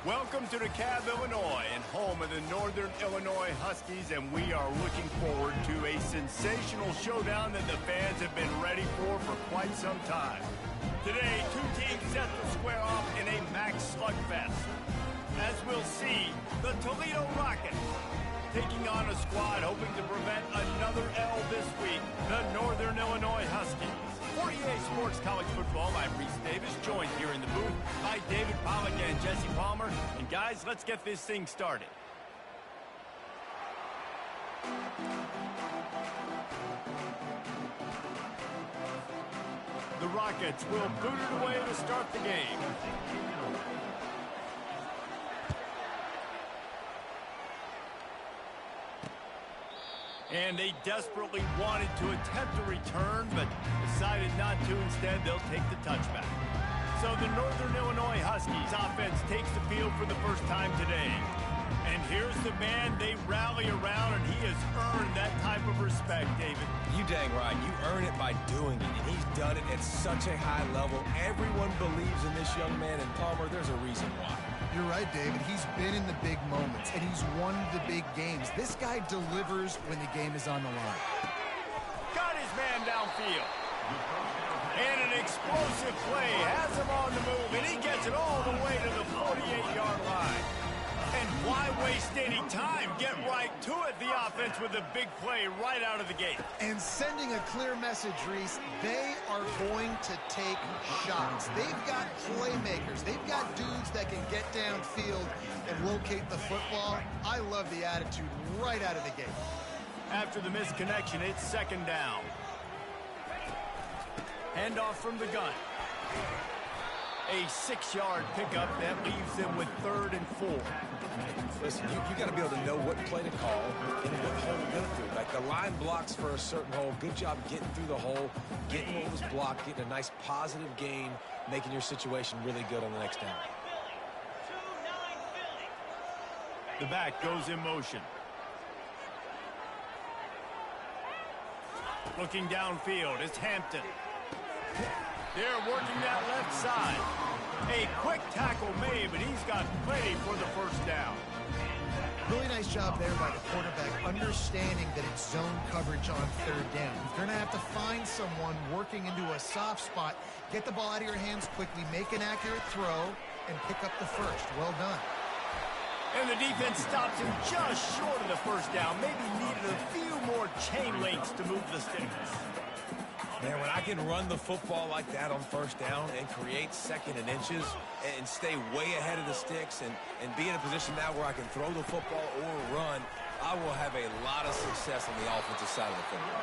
Welcome to DeKalb, Illinois, and home of the Northern Illinois Huskies, and we are looking forward to a sensational showdown that the fans have been ready for quite some time. Today, two teams set to square off in a max slugfest. As we'll see, the Toledo Rockets taking on a squad hoping to prevent another L this week, the Northern Illinois Huskies. For EA Sports College Football, I'm Reese Davis, joined here in the booth by David Pollack and Jesse Palmer. And guys, let's get this thing started. The Rockets will boot it away to start the game. And they desperately wanted to attempt a return, but decided not to. Instead, they'll take the touchback. So the Northern Illinois Huskies offense takes the field for the first time today. And here's the man they rally around, and he has earned that type of respect, David. You dang right. You earn it by doing it, and he's done it at such a high level. Everyone believes in this young man, and Palmer, there's a reason why. You're right, David. He's been in the big moments, and he's won the big games. This guy delivers when the game is on the line. Got his man downfield. And an explosive play has him on the move, and he gets it all the way to the 48-yard line. And why waste any time? Get right to it, the offense, with a big play right out of the gate. And sending a clear message, Reese, they are going to take shots. They've got playmakers. They've got dudes that can get downfield and locate the football. I love the attitude right out of the gate. After the misconnection, it's second down. Handoff from the gun. A 6-yard pickup that leaves them with 3rd and 4. Listen, you got to be able to know what play to call and what hole to go through. Like the line blocks for a certain hole. Good job getting through the hole, getting what was blocked, getting a nice positive gain, making your situation really good on the next down. The back goes in motion. Looking downfield, it's Hampton. They're working that left side. A quick tackle made, but he's got plenty for the first down. Really nice job there by the quarterback, understanding that it's zone coverage on 3rd down. You're going to have to find someone working into a soft spot, get the ball out of your hands quickly, make an accurate throw, and pick up the first. Well done. And the defense stops him just short of the first down. Maybe needed a few more chain links to move the sticks. Man, when I can run the football like that on first down and create 2nd and inches and stay way ahead of the sticks and be in a position now where I can throw the football or run, I will have a lot of success on the offensive side of the football.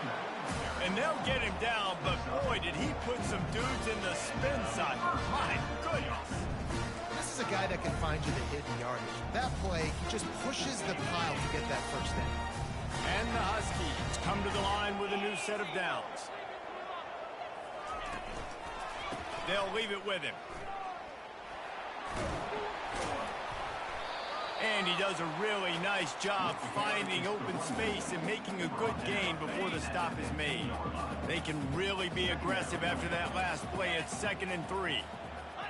And they'll get him down, but boy, did he put some dudes in the spin side. My goodness. This is a guy that can find you the hidden yardage. That play, he just pushes the pile to get that first down. And the Huskies come to the line with a new set of downs. They'll leave it with him. And he does a really nice job finding open space and making a good gain before the stop is made. They can really be aggressive after that last play. It's 2nd and 3.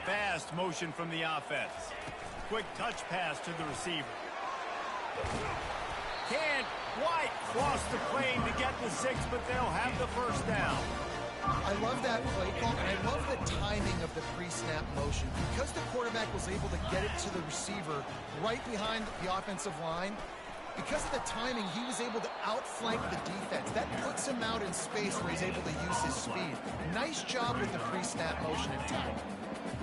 Fast motion from the offense. Quick touch pass to the receiver. Can't quite cross the plane to get the 6, but they'll have the first down. I love that play call, and I love the timing of the pre-snap motion. Because the quarterback was able to get it to the receiver right behind the offensive line, because of the timing, he was able to outflank the defense. That puts him out in space where he's able to use his speed. Nice job with the pre-snap motion and timing.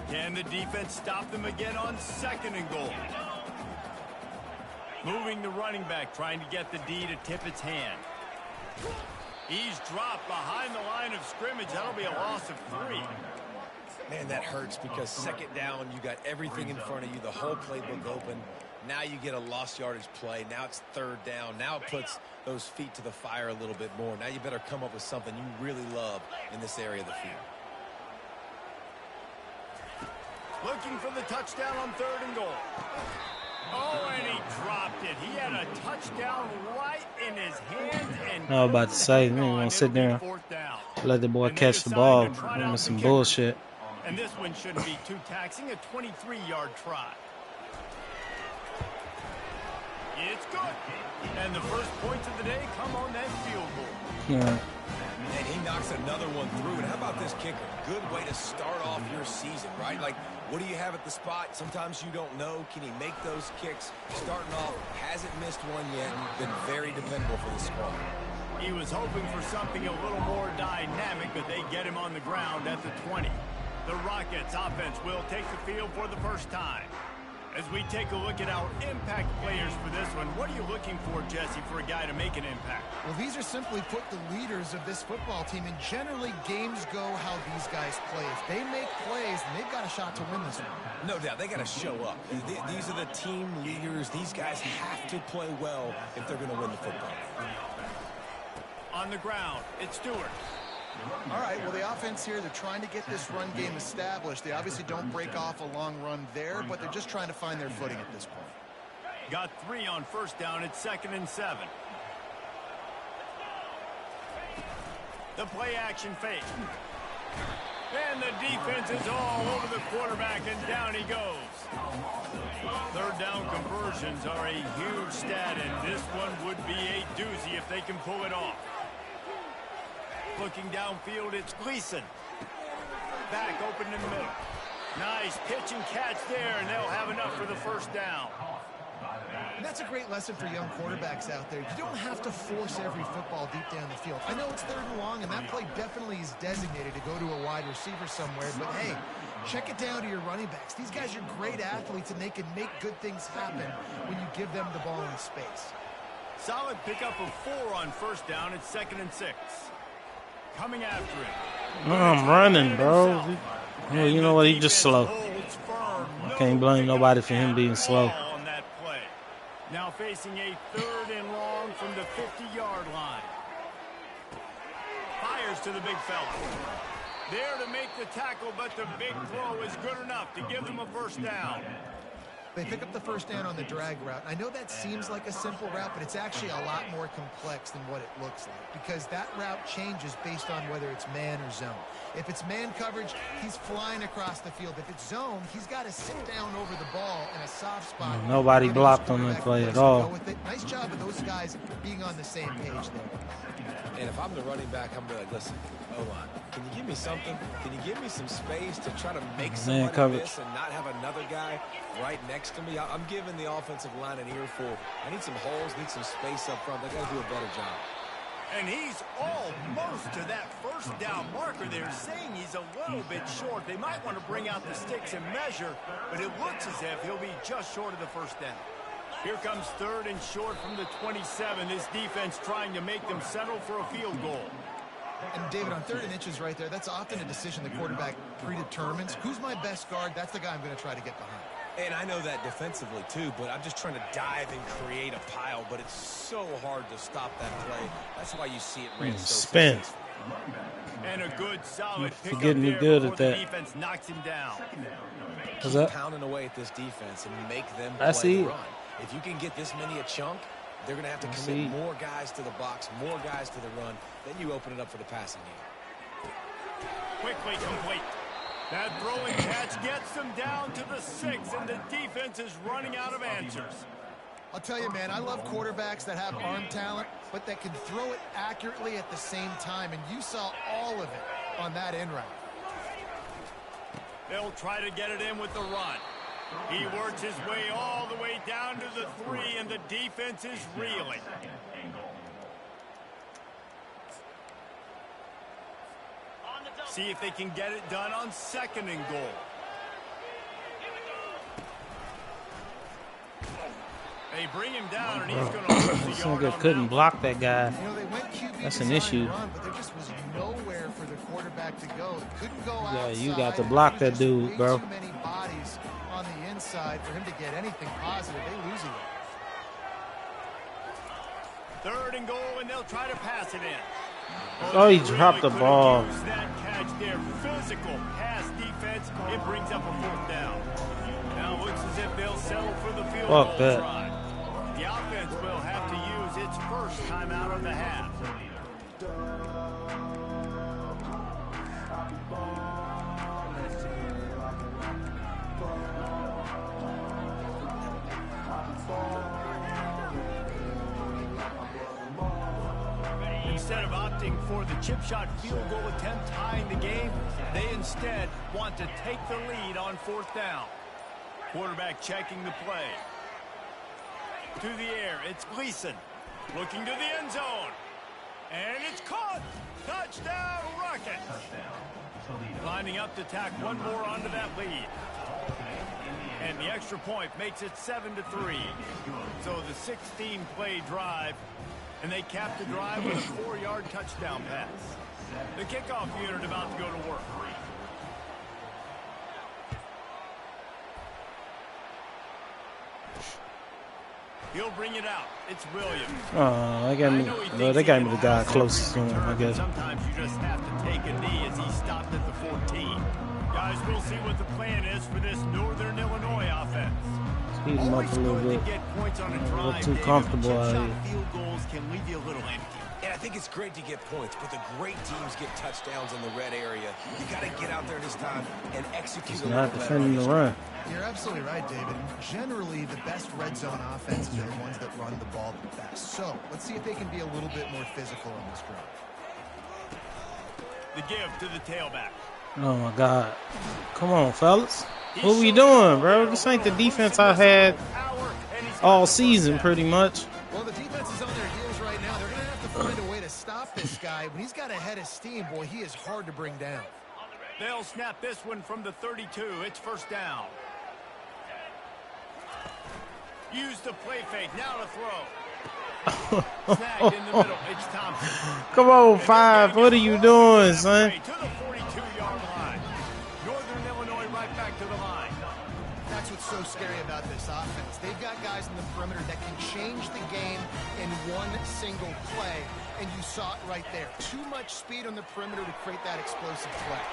Can the defense stop them again on 2nd and goal? Moving the running back, trying to get the D to tip its hand. He's dropped behind the line of scrimmage. That'll be a loss of 3. Man, that hurts because 2nd down, you got everything in front of you, the whole playbook open. Now you get a lost yardage play. Now it's 3rd down. Now it puts those feet to the fire a little bit more. Now you better come up with something you really love in this area of the field. Looking for the touchdown on 3rd and goal. Oh, and he dropped it. He had a touchdown right in his hands. And I was about to say, you ain't gonna sit there and let the boy catch the ball. That's some bullshit. And this one shouldn't be too taxing, a 23-yard try. It's good. And the first points of the day come on that field goal. Yeah. And he knocks another one through. And how about this kicker? Good way to start off your season, right? Like, what do you have at the spot? Sometimes you don't know. Can he make those kicks? Starting off, hasn't missed one yet. Been very dependable for the squad. He was hoping for something a little more dynamic, but they get him on the ground at the 20. The Rockets offense will take the field for the first time. As we take a look at our impact players for this one, what are you looking for, Jesse, for a guy to make an impact? Well, these are simply put the leaders of this football team, and generally games go how these guys play. If they make plays, then they've got a shot to win this one. No doubt, they got to show up. These are the team leaders. These guys have to play well if they're going to win the football game. On the ground, it's Stewart. All right, well, the offense here, they're trying to get this run game established. They obviously don't break off a long run there, but they're just trying to find their footing at this point. Got 3 on first down. It's 2nd and 7. The play action fake. And the defense is all over the quarterback, and down he goes. Third down conversions are a huge stat, and this one would be a doozy if they can pull it off. Looking downfield, it's Gleason. Back open in the middle. Nice pitch and catch there, and they'll have enough for the first down. And that's a great lesson for young quarterbacks out there. You don't have to force every football deep down the field. I know it's 3rd and long, and that play definitely is designated to go to a wide receiver somewhere, but hey, check it down to your running backs. These guys are great athletes, and they can make good things happen when you give them the ball in space. Solid pickup of 4 on first down. It's 2nd and 6. Coming after it. No, I'm running, bro. Yeah, you know what? He's just slow. Can't blame nobody for him being slow. On that play. Now facing a 3rd and long from the 50-yard line. Fires to the big fella. There to make the tackle, but the big throw is good enough to give them a first down. They pick up the first down on the drag route. I know that seems like a simple route, but it's actually a lot more complex than what it looks like, because that route changes based on whether it's man or zone. If it's man coverage, he's flying across the field. If it's zone, he's got to sit down over the ball in a soft spot. Nobody blocked on that play at all. Nice job of those guys being on the same page there. And if I'm the running back, I'm going to be like, listen, O-line, can you give me something? Can you give me some space to try to make somebody miss and not have another guy right next to me? I'm giving the offensive line an earful. I need some holes, need some space up front. They got to do a better job. And he's almost to that first down marker there, saying he's a little bit short. They might want to bring out the sticks and measure, but it looks as if he'll be just short of the first down. Here comes 3rd and short from the 27. This defense trying to make them settle for a field goal. And David, on 3rd and inches right there, that's often a decision the quarterback predetermines. Who's my best guard? That's the guy I'm going to try to get behind. And I know that defensively, too, but I'm just trying to dive and create a pile, but it's so hard to stop that play. That's why you see it ran so spin. And a good, solid pickup getting there good before at the that. defense knocks him down. Keep pounding away at this defense and make them play the run. If you can get this many a chunk, they're going to have to commit more guys to the box, more guys to the run. Then you open it up for the passing game. Quickly complete. That throwing catch gets them down to the 6, and the defense is running out of answers. I'll tell you, man, I love quarterbacks that have arm talent, but that can throw it accurately at the same time, and you saw all of it on that in route. They'll try to get it in with the run. He works his way all the way down to the 3, and the defense is reeling. See if they can get it done on 2nd and goal. They bring him down, and he's going to lose the yard on couldn't that. block that guy. You know, they went QB That's an issue. run, but there just was nowhere for the quarterback to go. It couldn't go outside. Yeah, you got to block that dude, bro. Too many bodies on the inside for him to get anything positive. They lose it. 3rd and goal, and they'll try to pass it in. Oh, he dropped the ball. That catch there, physical pass defense. It brings up a 4th down. Now it looks as if they'll settle for the field goal try. The offense will have to use its first timeout of the half. Instead of opting for the chip shot field goal attempt tying the game, they instead want to take the lead on 4th down. Quarterback checking the play. To the air, it's Gleason. Looking to the end zone. And it's caught. Touchdown, Rocket. Lining up to tack one more onto that lead. And the extra point makes it 7-3. So the 16-play drive, and they cap the drive with a 4-yard touchdown pass. The kickoff unit about to go to work. He'll bring it out. It's Williams. Oh, they got me the guy closest to him, I guess. Sometimes you just have to take a knee as he stopped at the 14. Guys, we'll see what the plan is for this Northern Illinois offense. Speed him up a little bit. A little too comfortable out here. Field goals can leave you a little empty. And I think it's great to get points, but the great teams get touchdowns in the red area. You got to get out there this time and execute. He's not defending the run. You're absolutely right, David. Generally, the best red zone offenses are the ones that run the ball the best. So let's see if they can be a little bit more physical on this drive. The give to the tailback. Oh, my God. Come on, fellas. What we doing, bro? This ain't the defense I had all season, pretty much. Well, the defense is on their heels right now. They're going to have to find a way to stop this guy. When he's got a head of steam, boy, he is hard to bring down. They'll snap this one from the 32. It's 1st down. Use the play fake. Now to throw. Snagged in the middle. It's Thompson. Come on, 5. What are you doing, son? To the 42-yard line. Northern Illinois right back to the line. That's what's so scary about this offense. They've got guys in the perimeter that can change the game in one single play, and you saw it right there. Too much speed on the perimeter to create that explosive play.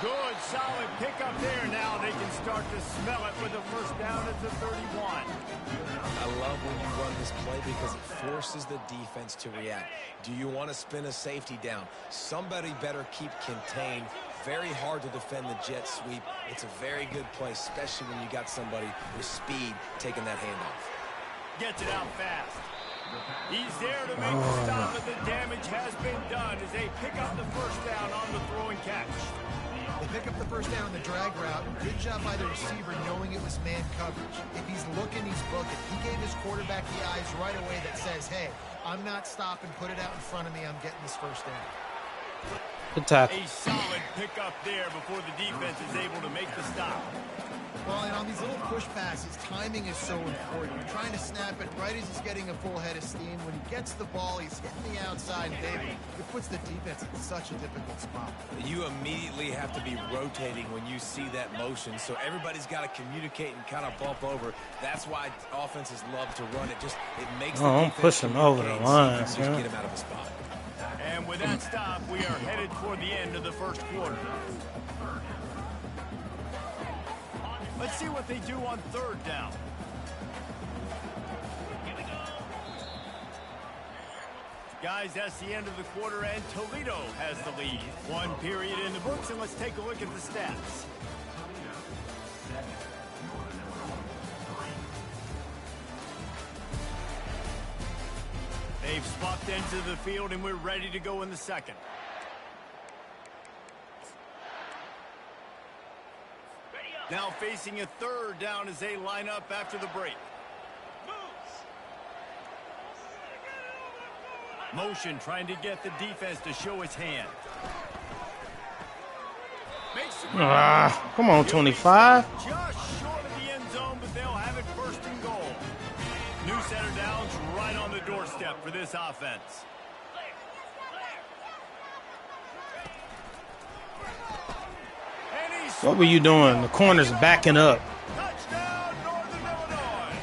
Good, solid pickup there. Now they can start to smell it with a 1st down at the 31. I love when you run this play because it forces the defense to react. Do you want to spin a safety down? Somebody better keep contained. Very hard to defend the jet sweep. It's a very good play, especially when you got somebody with speed taking that handoff. Gets it out fast. He's there to make the stop, but the damage has been done as they pick up the 1st down on the throw and catch. They pick up the 1st down on the drag route. Good job by the receiver knowing it was man coverage. If he's looking, he's booking. He gave his quarterback the eyes right away that says, hey, I'm not stopping. Put it out in front of me. I'm getting this 1st down. Good tackle. A solid pickup there before the defense is able to make the stop. Well, and on these little push passes, timing is so important. You're trying to snap it right as he's getting a full head of steam. When he gets the ball, he's hitting the outside, and David, it puts the defense in such a difficult spot. You immediately have to be rotating when you see that motion, so everybody's got to communicate and kind of bump over. That's why offenses love to run it. It makes the I'm pushing over the line, just get him out of a spot. And with that stop, we are headed toward the end of the 1st quarter. Let's see what they do on 3rd down. Guys, that's the end of the quarter, and Toledo has the lead. 1 period in the books, and let's take a look at the stats. They've swapped into the field, and we're ready to go in the 2nd. Now facing a 3rd down as they line up after the break. Motion trying to get the defense to show its hand. Come on, 25. Just short of the end zone, but they'll have it 1st and goal. New set of downs right on the doorstep for this offense. What were you doing? The corner's backing up. Touchdown, Northern Illinois.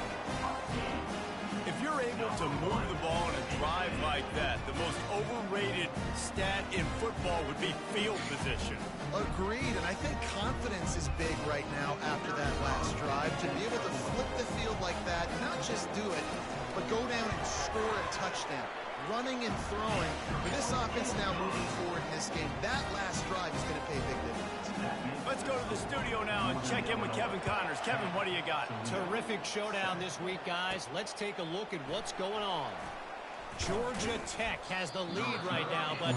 If you're able to move the ball in a drive like that, the most overrated stat in football would be field position. Agreed, and I think confidence is big right now after that last drive. To be able to flip the field like that, not just do it, but go down and score a touchdown. Running and throwing. For this offense now moving forward in this game, that last drive is going to pay big dividends. Let's go to the studio now and check in with Kevin Connors. Kevin, what do you got? Terrific showdown this week, guys. Let's take a look at what's going on. Georgia Tech has the lead right now, but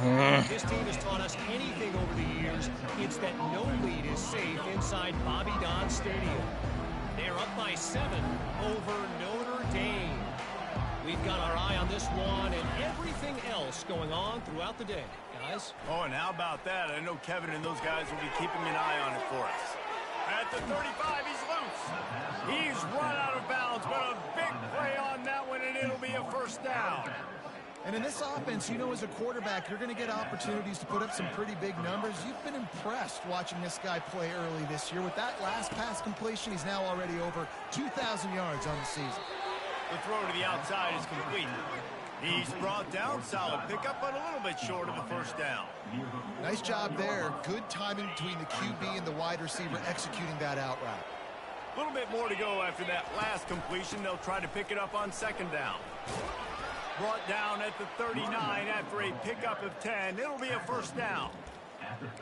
this team has taught us anything over the years. It's that no lead is safe inside Bobby Dodd Stadium. They're up by 7 over Notre Dame. We've got our eye on this one and everything else going on throughout the day, guys. Oh, and how about that? I know Kevin and those guys will be keeping an eye on it for us. At the 35, he's loose. He's run out of bounds, but a big play on that one, and it'll be a first down. And in this offense, you know, as a quarterback, you're going to get opportunities to put up some pretty big numbers. You've been impressed watching this guy play early this year. With that last pass completion, he's now already over 2,000 yards on the season. The throw to the outside is complete. He's brought down, solid pickup, but a little bit short of the first down. Nice job there. Good timing between the QB and the wide receiver executing that out route. A little bit more to go after that last completion. They'll try to pick it up on second down. Brought down at the 39 after a pickup of 10. It'll be a first down.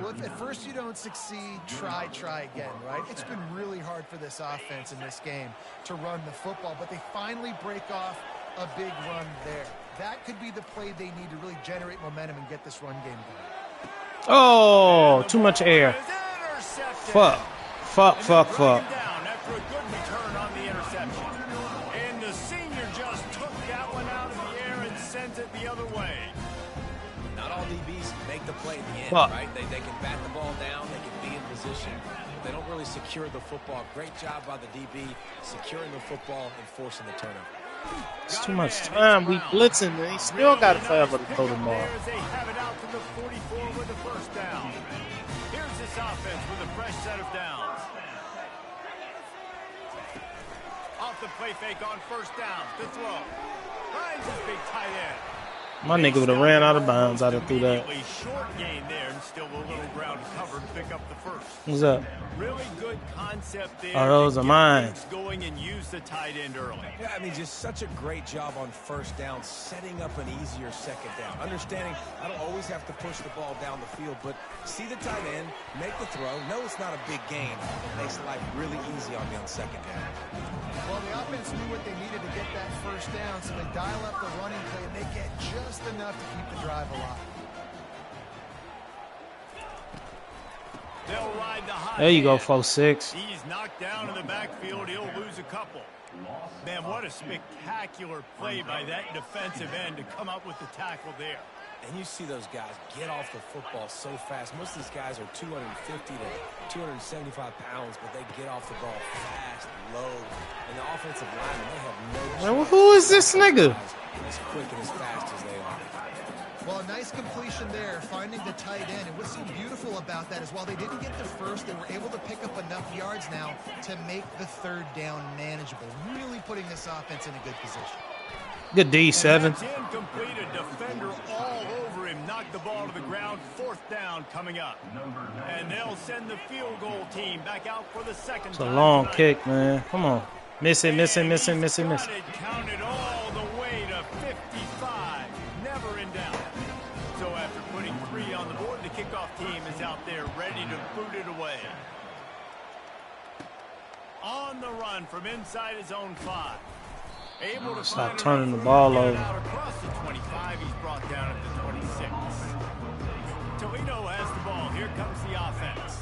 Well, if at first you don't succeed, try again, right? It's been really hard for this offense in this game to run the football, but they finally break off a big run there. That could be the play they need to really generate momentum and get this run game going. Oh, too much air. Fuck. Down after a good return on the interception. And the senior just took that one out of the air and sent it the other way. Not all DBs make the play at the end, Well, right? They can bat the ball down, they can be in position. They don't really secure the football. Great job by the DB securing the football and forcing the turnover. It's too much time. We blitzing, and he still got to forever to throw the ball. They have it out to the 44 with the first down. Here's this offense with a fresh set of downs. Off the play fake on first down to throw. Finds his big tight end. My nigga would have ran out of bounds. I'd have threw that. Short gain there and still a little ground covered to pick up the first. What's up? Really good concept there. Oh, those are mine. Going and use the tight end early. Yeah, I mean, just such a great job on first down, setting up an easier second down. Understanding I don't always have to push the ball down the field, but see the tight end, make the throw. No, it's not a big gain. It makes life really easy on me on second down. Well, the offense knew what they needed to get that first down, so they dial up the running play, and they get just enough to keep the drive alive. They'll ride the hot There you go, hand. 4-6. He's knocked down in the backfield. He'll lose a couple. Man, what a spectacular play by that defensive end to come up with the tackle there. And you see those guys get off the football so fast. Most of these guys are 250 to 275 pounds, but they get off the ball fast, low. And the offensive linemen, they have no Man, who is this nigga? as quick and as fast as they are. Well, a nice completion there, finding the tight end. And what's so beautiful about that is while they didn't get the first, they were able to pick up enough yards now to make the third down manageable, really putting this offense in a good position. Good D7. That's incomplete. A defender all over him. Knocked the ball to the ground. Fourth down coming up. And they'll send the field goal team back out for the second It's a time long tonight. kick, man. Come on. Miss it. Counted all the way to 55. Never in doubt. So after putting 3 on the board, the kickoff team is out there ready to boot it away. On the run from inside his own 5. Able to Stop find turning the enough ball room to get over. it out across the 25. He's brought down at the 26. Toledo has the ball. Here comes the offense.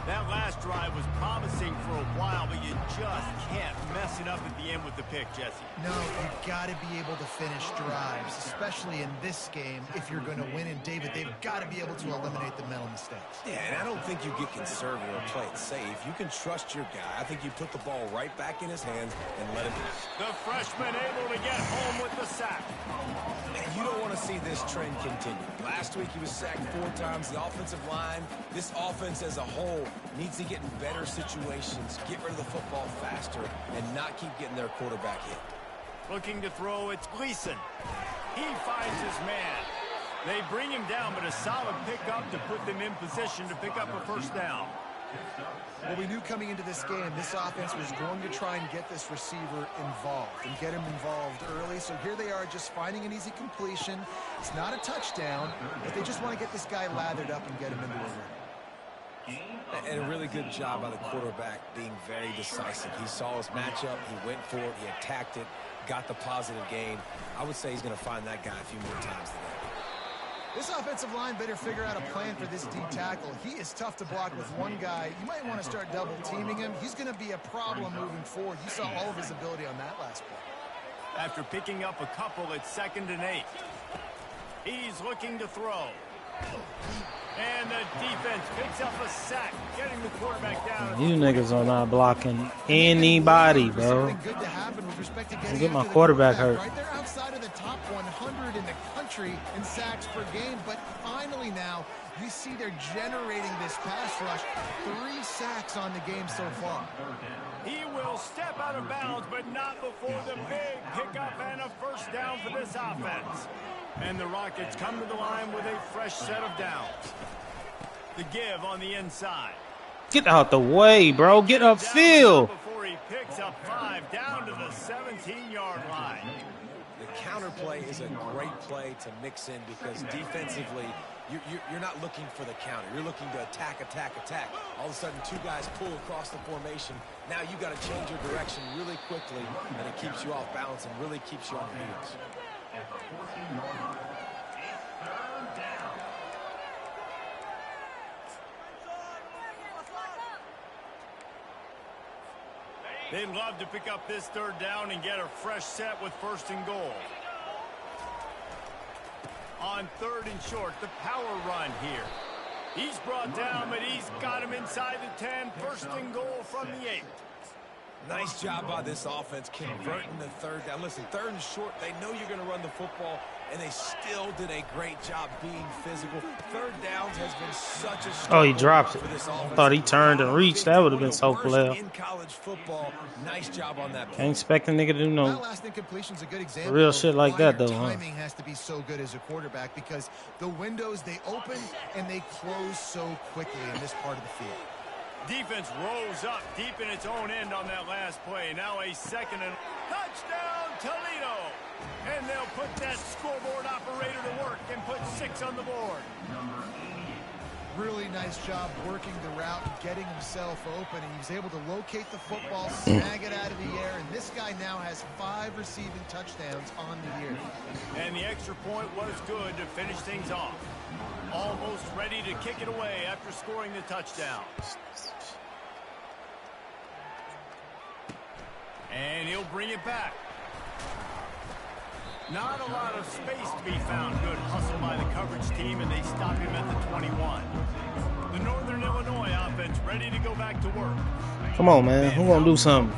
That last drive was promising for a while, but you just can't mess it up at the end with the pick, Jesse. No, you've got to be able to finish drives, especially in this game if you're going to win. And, David, they've got to be able to eliminate the mental mistakes. Yeah, and I don't think you get conservative or play it safe. You can trust your guy. I think you put the ball right back in his hands and let him. The freshman able to get home with the sack. And you don't want to see this trend continue. Last week he was sacked 4 times. The offensive line, this offense as a whole, needs to get in better situations, get rid of the football faster, and not keep getting their quarterback hit. Looking to throw, it's Gleason. He finds his man. They bring him down, but a solid pickup to put them in position to pick up a first down. Well, we knew coming into this game, this offense was going to try and get this receiver involved and get him involved early. So here they are just finding an easy completion. It's not a touchdown, but they just want to get this guy lathered up and get him into a run. And a really good job by the quarterback being very decisive. He saw his matchup, he went for it, he attacked it, got the positive gain. I would say he's going to find that guy a few more times today. This offensive line better figure out a plan for this D tackle. He is tough to block with one guy. You might want to start double teaming him. He's going to be a problem moving forward. You saw all of his ability on that last play. After picking up a couple at 2nd and 8. He's looking to throw. And the defense picks up a sack, getting the quarterback down. You niggas are not blocking anybody, bro. Don't get my quarterback hurt. Right, they're outside of the top 100 in the country in sacks per game, but finally now you see they're generating this pass rush. 3 sacks on the game so far. He will step out of bounds, but not before the big pickup and a first down for this offense. And the Rockets come to the line with a fresh set of downs. The give on the inside. Get out the way, bro. Get upfield. Before he picks up 5 down to the 17-yard line. The counter play is a great play to mix in because defensively, you're not looking for the counter. You're looking to attack. All of a sudden, 2 guys pull across the formation. Now you got to change your direction really quickly, and it keeps you off balance and really keeps you on your heels. They'd love to pick up this 3rd down and get a fresh set with 1st and goal. On 3rd and short, the power run here. He's brought down, but he's got him inside the 10. 1st and goal from the 8. Nice job by this offense converting the 3rd down. Listen, 3rd and short, they know you're going to run the football, and they still did a great job being physical. 3rd downs has been such a Oh, he dropped it. I thought he turned and reached. That would have been so player. In college football, nice job on that play. Can't expect a nigga to do no That last incompletion's a good example real shit like that, though, huh? Timing has to be so good as a quarterback because the windows, they open and they close so quickly in this part of the field. Defense rolls up deep in its own end on that last play. Now a 2nd and touchdown Toledo. And they'll put that scoreboard operator to work and put 6 on the board. Really nice job working the route and getting himself open. And he was able to locate the football, snag it out of the air. And this guy now has 5 receiving touchdowns on the year. And the extra point was good to finish things off. Almost ready to kick it away after scoring the touchdown. And he'll bring it back. Not a lot of space to be found. Good hustle by the coverage team, and they stop him at the 21. The Northern Illinois offense ready to go back to work. Come on, man. Who gonna do something?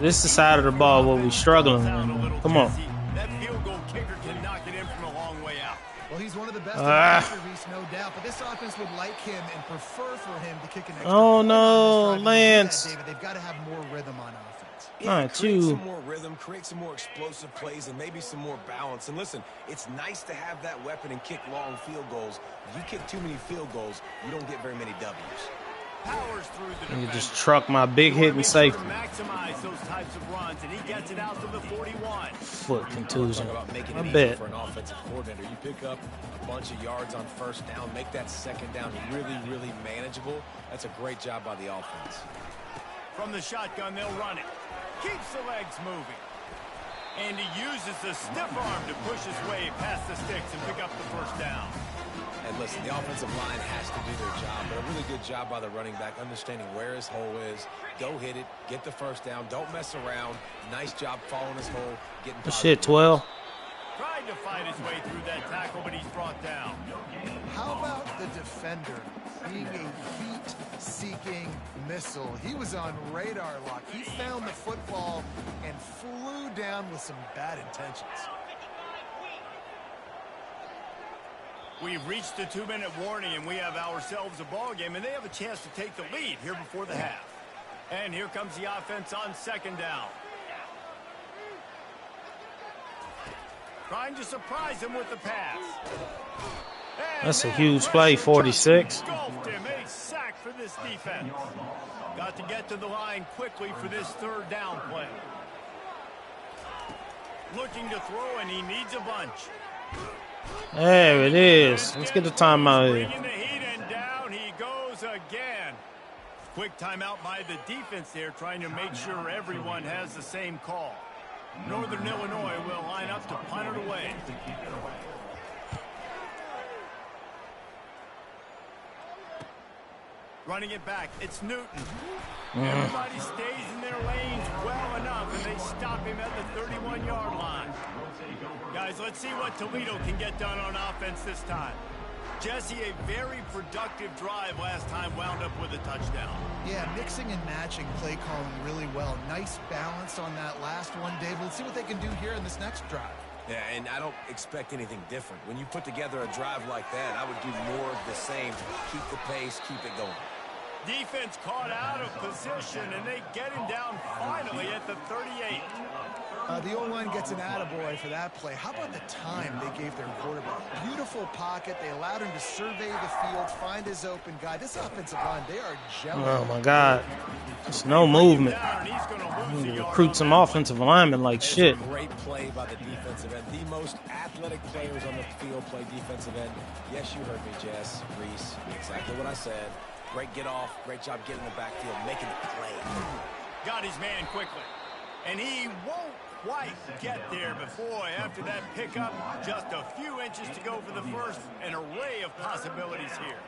This is the side of the ball where we're struggling. Man. Come on. That field goal kicker can knock it in from a long way out. Well, he's one of the best in the country, no doubt. But this offense would like him and prefer for him to kick an extra. Oh no, Lance! David, they've got to have more rhythm on offense. Not create you. some more rhythm, create some more explosive plays, and maybe some more balance. And listen, it's nice to have that weapon and kick long field goals. If you kick too many field goals, you don't get very many W's. Powers through the You just truck my big hit and safety. Maximize those types of runs, and he gets it out to the 41. Foot contusion. Talk about making I it bet. easy for an offensive coordinator. You pick up a bunch of yards on 1st down, make that 2nd down really, really manageable. That's a great job by the offense. From the shotgun, they'll run it. Keeps the legs moving. And he uses the stiff arm to push his way past the sticks and pick up the 1st down. And listen, the offensive line has to do their job, but a really good job by the running back, understanding where his hole is. Go hit it, get the 1st down, don't mess around. Nice job following his hole, getting Good shit, 12. Tried to fight his way through that tackle, but he's brought down. How about the defender being a heat-seeking missile? He was on radar lock. He found the football and flew down with some bad intentions. We've reached the 2-minute warning, and we have ourselves a ball game, and they have a chance to take the lead here before the half. And here comes the offense on 2nd down. Trying to surprise him with the pass. And That's a huge play, 46. Engulfed him, a sack for this defense. Got to get to the line quickly for this 3rd down play. Looking to throw, and he needs a bunch. There it is. Let's get the timeout here. Bringing the heat, and down he goes again. Quick timeout by the defense there, trying to make sure everyone has the same call. Northern Illinois will line up to punt it away. Running it back, it's Newton. Everybody stays in their lanes well enough, and they stop him at the 31-yard line. Guys, let's see what Toledo can get done on offense this time. Jesse, a very productive drive last time wound up with a touchdown. Yeah, mixing and matching play calling really well. Nice balance on that last one, Dave. Let's see what they can do here in this next drive. Yeah, and I don't expect anything different. When you put together a drive like that, I would do more of the same. Keep the pace, keep it going. Defense caught out of position, and they get him down finally at the 38. The O-line gets an attaboy for that play. How about the time they gave their quarterback? Beautiful pocket. They allowed him to survey the field, find his open guy. This offensive line, they are gelling. Oh, my God. There's no movement. You need to recruit some offensive linemen like shit. Great play by the defensive end. The most athletic players on the field play defensive end. Yes, you heard me, Jess, Reese. Exactly what I said. Great get off. Great job getting in the backfield, making the play. Got his man quickly. And he won't quite get there, but boy, after that pickup, just a few inches to go for the first. An array of possibilities here.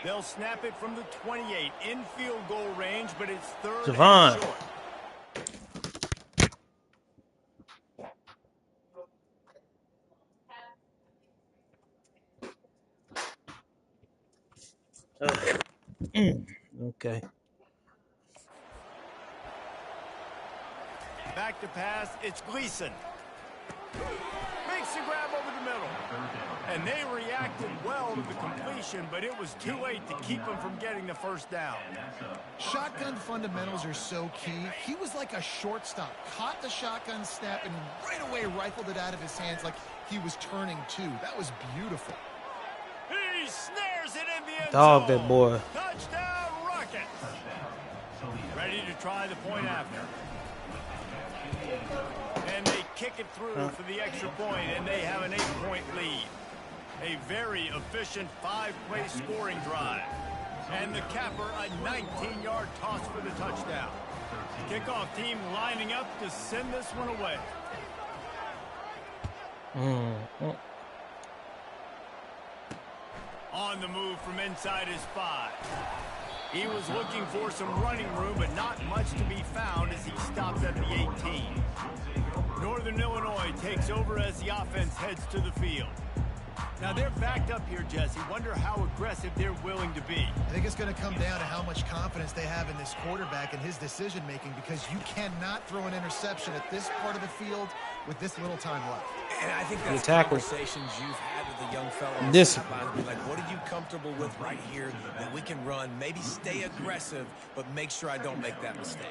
They'll snap it from the 28 in field goal range, but it's third Javon. and short. Okay. Back to pass, it's Gleason. Makes the grab over the middle. And they reacted well to the completion, but it was too late to keep them from getting the first down. Shotgun fundamentals are so key. He was like a shortstop. Caught the shotgun snap and right away rifled it out of his hands like he was turning two. That was beautiful. He snares it in the end Dog zone. that boy. Touchdown, Rockets. Ready to try the point after. And they kick it through for the extra point, and they have an 8-point lead. A very efficient 5-play scoring drive. And the capper, a 19-yard toss for the touchdown. Kickoff team lining up to send this one away. On the move from inside his 5. He was looking for some running room, but not much to be found as he stops at the 18. Northern Illinois takes over as the offense heads to the field. Now they're backed up here, Jesse. Wonder how aggressive they're willing to be. I think it's going to come down to how much confidence they have in this quarterback and his decision-making, because you cannot throw an interception at this part of the field with this little time left. And I think that's conversations you've had with the young fellow on the sidelines. Be like, what are you comfortable with right here that we can run? Maybe stay aggressive, but make sure I don't make that mistake.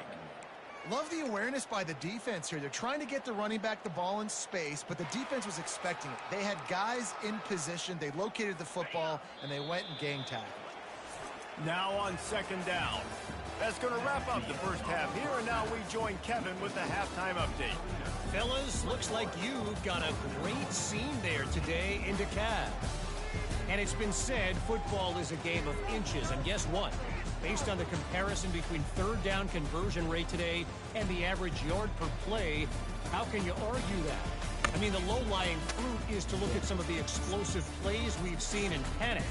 Love the awareness by the defense here. They're trying to get the running back the ball in space, but the defense was expecting it. They had guys in position. They located the football, and they went and gang tackled. Now on second down. That's going to wrap up the first half here, and now we join Kevin with the halftime update. Fellas, looks like you've got a great scene there today in DeKalb. And it's been said football is a game of inches, and guess what? Based on the comparison between third down conversion rate today and the average yard per play, how can you argue that? I mean, the low-lying fruit is to look at some of the explosive plays we've seen in panic.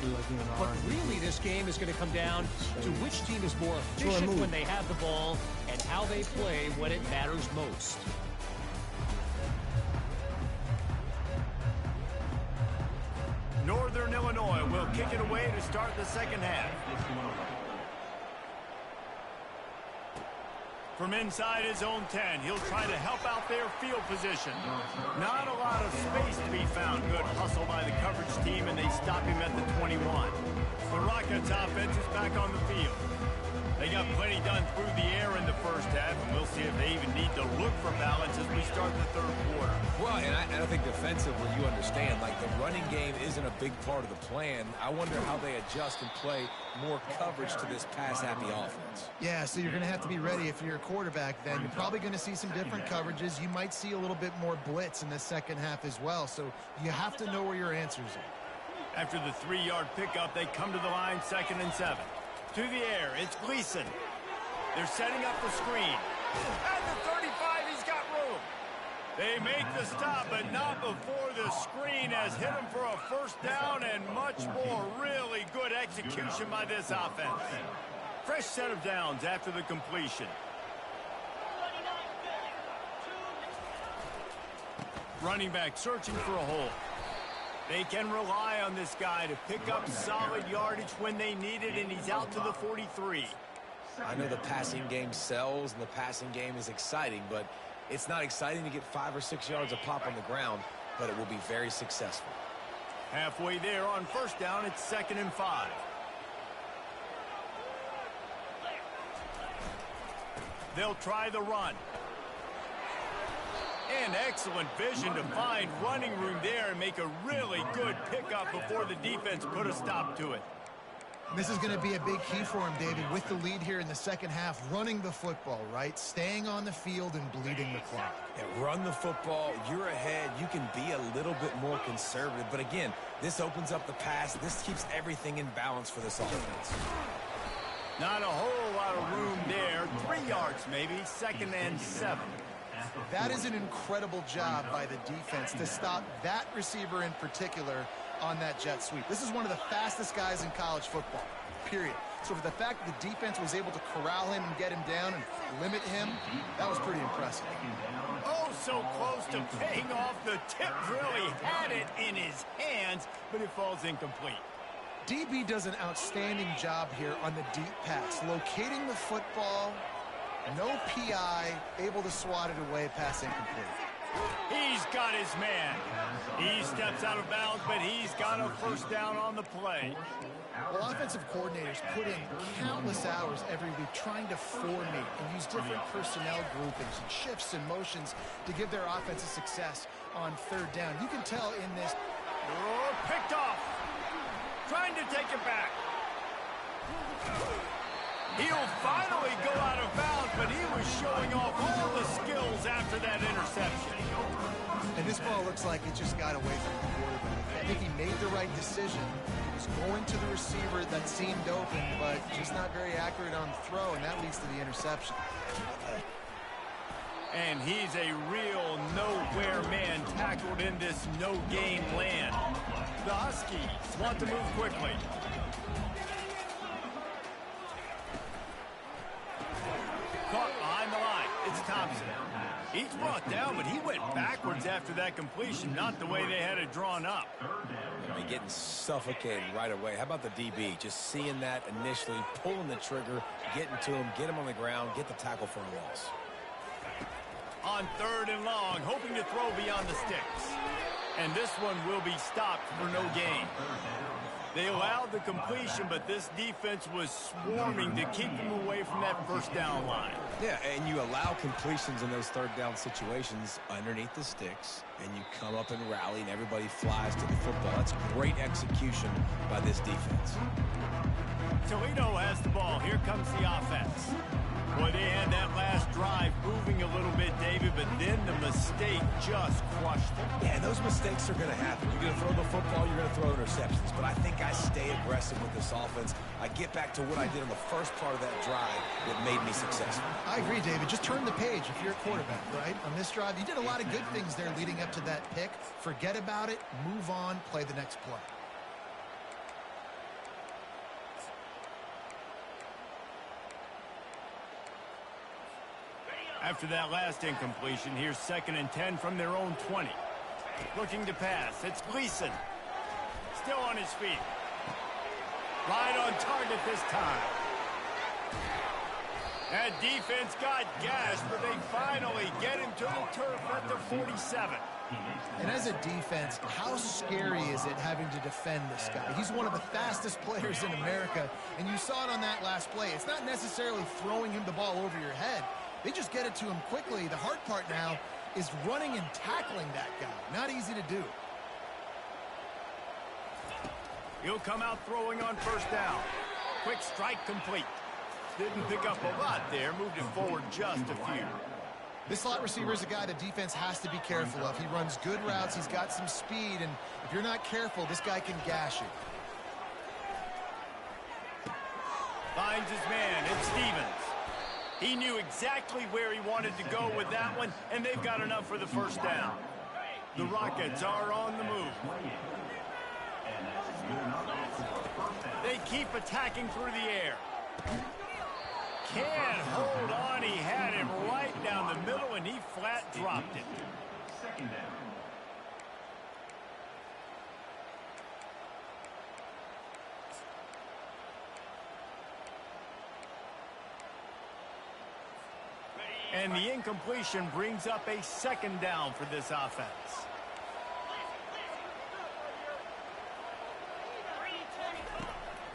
But really, this game is going to come down to which team is more efficient when they have the ball and how they play when it matters most. Northern Illinois will kick it away to start the second half. From inside his own 10, he'll try to help out their field position. Not a lot of space to be found. Good hustle by the coverage team, and they stop him at the 21. The Rockets offense is back on the field. They got plenty done through the air in the first half, and we'll see if they even need to look for balance as we start the third quarter. Well, and I think defensively, you understand, like the running game isn't a big part of the plan. I wonder how they adjust and play more coverage to this pass-happy offense. Yeah, so you're going to have to be ready if you're a quarterback then. You're probably going to see some different coverages. You might see a little bit more blitz in the second half as well, so you have to know where your answers are. After the 3-yard pickup, they come to the line, 2nd and 7. To the air, it's Gleason. They're setting up the screen. At the 35, he's got room. They make the stop, but not before the screen has hit him for a first down and much more. Really good execution by this offense. Fresh set of downs after the completion. Running back searching for a hole. They can rely on this guy to pick up solid yardage when they need it, and he's out to the 43. I know the passing game sells and the passing game is exciting, but it's not exciting to get 5 or 6 yards a pop on the ground, but it will be very successful. Halfway there on first down, it's 2nd and 5. They'll try the run. And excellent vision to find running room there and make a really good pickup before the defense put a stop to it. This is going to be a big key for him, David, with the lead here in the second half, running the football, right? Staying on the field and bleeding the clock. Yeah, run the football, you're ahead, you can be a little bit more conservative. But again, this opens up the pass. This keeps everything in balance for this offense. Not a whole lot of room there. 3 yards maybe, 2nd and 7. That is an incredible job by the defense to stop that receiver in particular on that jet sweep. This is one of the fastest guys in college football, period. So for the fact that the defense was able to corral him and get him down and limit him, that was pretty impressive. Oh, so close to paying off. The tip really had it in his hands, but it falls incomplete. DB does an outstanding job here on the deep pass, locating the football, no PI, able to swat it away, pass incomplete. He's got his man. He steps out of bounds, but he's got a first down on the play. Well, offensive coordinators put in countless hours every week trying to formate and use different personnel groupings and shifts and motions to give their offense a success on 3rd down. You can tell in this. Oh, picked off. Trying to take it back. He'll finally go out of bounds, but he was showing off all the skills after that interception. And this ball looks like it just got away from the quarterback. I think he made the right decision. He was going to the receiver that seemed open, but just not very accurate on the throw, and that leads to the interception. And he's a real nowhere man tackled in this no-game land. The Huskies want to move quickly. Caught behind the line. It's Thompson. He's brought down, but he went backwards after that completion, not the way they had it drawn up. And getting suffocated right away. How about the DB? Just seeing that initially, pulling the trigger, getting to him, get him on the ground, get the tackle for a loss. On 3rd and long, hoping to throw beyond the sticks. And this one will be stopped for no gain. They allowed the completion, but this defense was swarming to keep them away from that first down line. Yeah, and you allow completions in those 3rd down situations underneath the sticks, and you come up and rally, and everybody flies to the football. That's great execution by this defense. Toledo has the ball. Here comes the offense. Boy, they had that last drive moving a little bit, David, but then the mistake just crushed them. Yeah, those mistakes are going to happen. You're going to throw the football, you're going to throw interceptions. But I think I stay aggressive with this offense. I get back to what I did on the first part of that drive that made me successful. I agree, David. Just turn the page if you're a quarterback, right? On this drive, you did a lot of good things there leading up to that pick. Forget about it, move on, play the next play. After that last incompletion, here's 2nd and 10 from their own 20. Looking to pass. It's Gleason. Still on his feet. Right on target this time. That defense got gashed, but they finally get him to the turf at the 47. And as a defense, how scary is it having to defend this guy? He's one of the fastest players in America, and you saw it on that last play. It's not necessarily throwing him the ball over your head. They just get it to him quickly. The hard part now is running and tackling that guy. Not easy to do. He'll come out throwing on first down. Quick strike complete. Didn't pick up a lot there. Moved it forward just a few. This slot receiver is a guy the defense has to be careful of. He runs good routes. He's got some speed. And if you're not careful, this guy can gash you. Finds his man. It's Stevens. He knew exactly where he wanted to go with that one, and they've got enough for the first down. The Rockets are on the move. They keep attacking through the air. Can't hold on. He had him right down the middle, and he flat dropped it. Second down. And the incompletion brings up a second down for this offense.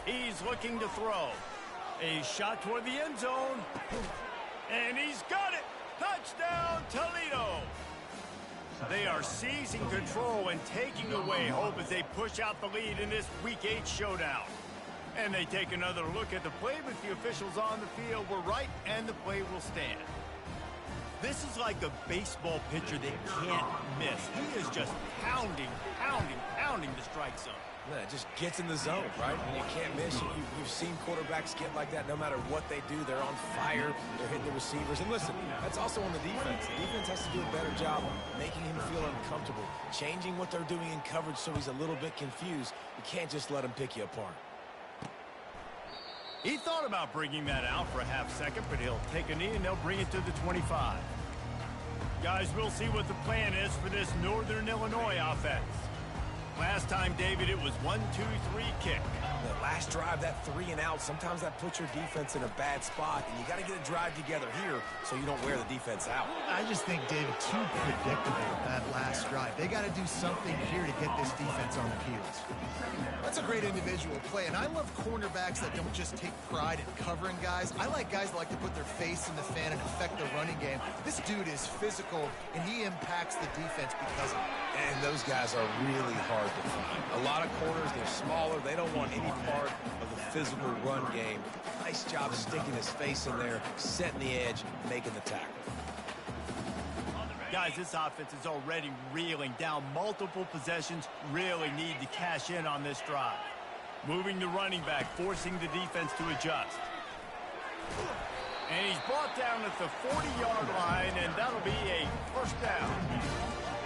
He's looking to throw. A shot toward the end zone. And he's got it. Touchdown, Toledo. They are seizing control and taking away hope as they push out the lead in this Week 8 showdown. And they take another look at the play, but the officials on the field were right, and the play will stand. This is like a baseball pitcher that can't miss. He is just pounding the strike zone. Yeah, it just gets in the zone, right? When you can't miss, you've seen quarterbacks get like that no matter what they do. They're on fire. They're hitting the receivers. And listen, that's also on the defense. The defense has to do a better job making him feel uncomfortable, changing what they're doing in coverage so he's a little bit confused. You can't just let him pick you apart. He thought about bringing that out for a half second, but he'll take a knee and they'll bring it to the 25. Guys, we'll see what the plan is for this Northern Illinois offense. Last time, David, it was 1-2-3 kick. The last drive, that 3 and out, sometimes that puts your defense in a bad spot, and you got to get a drive together here so you don't wear the defense out. I just think, David, too predictable, that last drive. They got to do something here to get this defense on their heels. That's a great individual play, and I love cornerbacks that don't just take pride in covering guys. I like guys that like to put their face in the fan and affect the running game. This dude is physical, and he impacts the defense because of it. And those guys are really hard to find. A lot of corners, they're smaller. They don't want any part of the physical run game. Nice job sticking his face in there, setting the edge, making the tackle. Guys, this offense is already reeling down multiple possessions. Really need to cash in on this drive. Moving the running back, forcing the defense to adjust. And he's brought down at the 40-yard line, and that'll be a first down.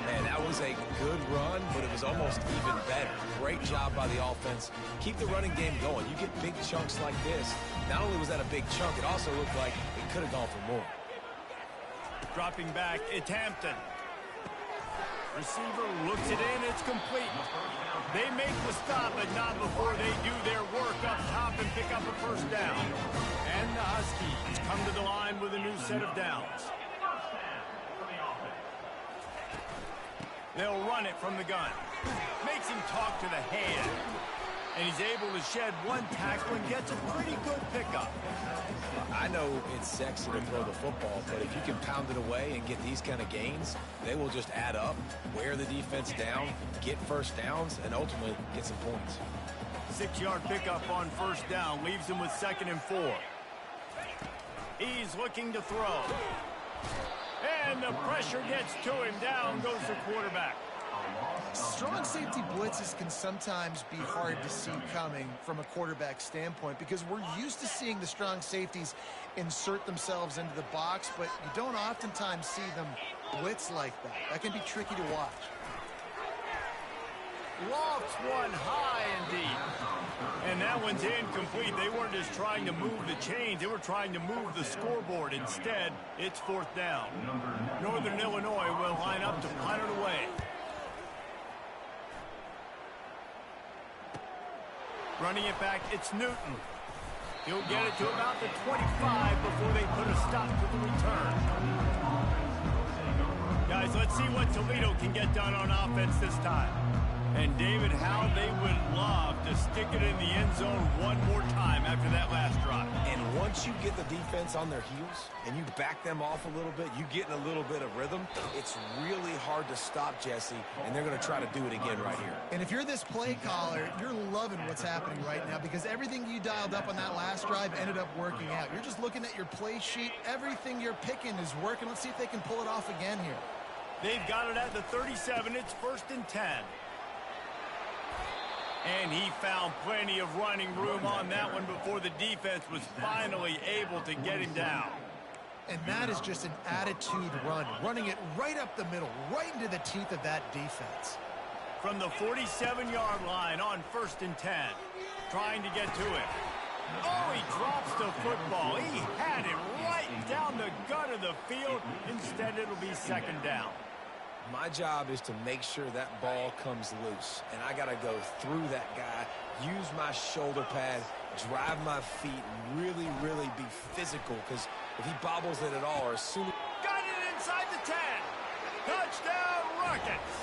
Man, that was a good run, but it was almost even better. Great job by the offense. Keep the running game going. You get big chunks like this. Not only was that a big chunk, it also looked like it could have gone for more. Dropping back, it's Hampton. Receiver looks it in, it's complete. They make the stop, but not before they do their work up top and pick up a first down. And the Huskies come to the line with a new set of downs. They'll run it from the gun. Makes him talk to the hand. And he's able to shed one tackle and gets a pretty good pickup. I know it's sexy to throw the football, but if you can pound it away and get these kind of gains, they will just add up, wear the defense down, get first downs, and ultimately get some points. 6-yard pickup on first down leaves him with 2nd and 4. He's looking to throw. And the pressure gets to him. Down goes the quarterback. Strong safety blitzes can sometimes be hard to see coming from a quarterback standpoint because we're used to seeing the strong safeties insert themselves into the box, but you don't oftentimes see them blitz like that. That can be tricky to watch. Lofts one high and deep. And that one's incomplete. They weren't just trying to move the chains. They were trying to move the scoreboard. Instead, it's 4th down. Northern Illinois will line up to punt it away. Running it back, it's Newton. He'll get it to about the 25 before they put a stop to the return. Guys, let's see what Toledo can get done on offense this time. And David, how they would love to stick it in the end zone one more time after that last drive. And once you get the defense on their heels and you back them off a little bit, you get in a little bit of rhythm, it's really hard to stop Jesse, and they're going to try to do it again right here. And if you're this play caller, you're loving what's happening right now because everything you dialed up on that last drive ended up working out. You're just looking at your play sheet. Everything you're picking is working. Let's see if they can pull it off again here. They've got it at the 37. It's 1st and 10. And he found plenty of running room on that one before the defense was finally able to get him down. And that is just an attitude run, running it right up the middle, right into the teeth of that defense. From the 47-yard line on 1st and 10, trying to get to it. Oh, he drops the football. He had it right down the gut of the field. Instead, it'll be 2nd down. My job is to make sure that ball comes loose, and I got to go through that guy, use my shoulder pad, drive my feet, and really, really be physical, because if he bobbles it at all, or as soon as... Got it inside the 10. Touchdown, Rockets.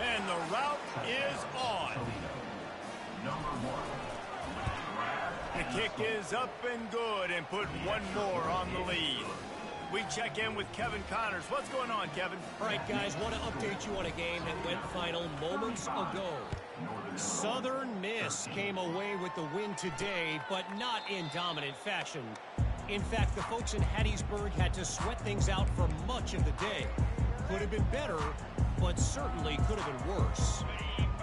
And the route is on. The kick is up and good and put one more on the lead. We check in with Kevin Connors. What's going on, Kevin? All right, guys, want to update you on a game that went final moments ago. Southern Miss came away with the win today, but not in dominant fashion. In fact, the folks in Hattiesburg had to sweat things out for much of the day. Could have been better, but certainly could have been worse.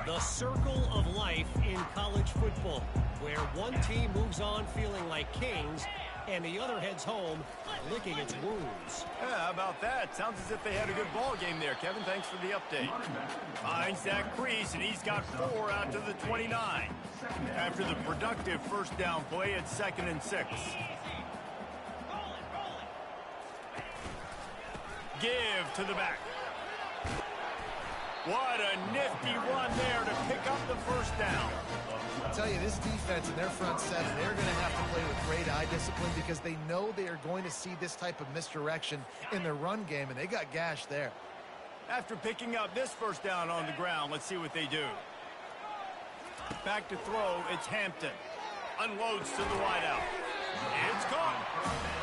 The circle of life in college football, where one team moves on feeling like kings and the other heads home licking its wounds. Yeah, how about that? Sounds as if they had a good ball game there, Kevin. Thanks for the update. Finds that crease, and he's got 4 out to the 29. After the productive 1st down play, it's 2nd and 6. Give to the back. What a nifty run there to pick up the 1st down. I'll tell you, this defense in their front seven, they're going to have to play with great eye discipline because they know they are going to see this type of misdirection in their run game, and they got gashed there. After picking up this 1st down on the ground, let's see what they do. Back to throw, it's Hampton. Unloads to the wideout. It's caught.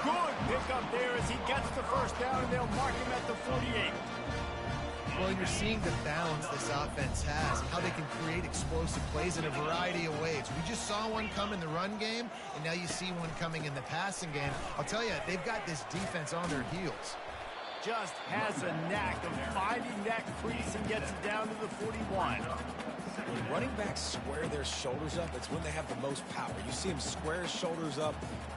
Good pickup there as he gets the 1st down, and they'll mark him at the 48. Well, you're seeing the balance this offense has, how they can create explosive plays in a variety of ways. We just saw one come in the run game, and now you see one coming in the passing game. I'll tell you, they've got this defense on their heels. Just has a knack of finding that crease and gets it down to the 41. When running backs square their shoulders up, it's when they have the most power. You see him square his shoulders up,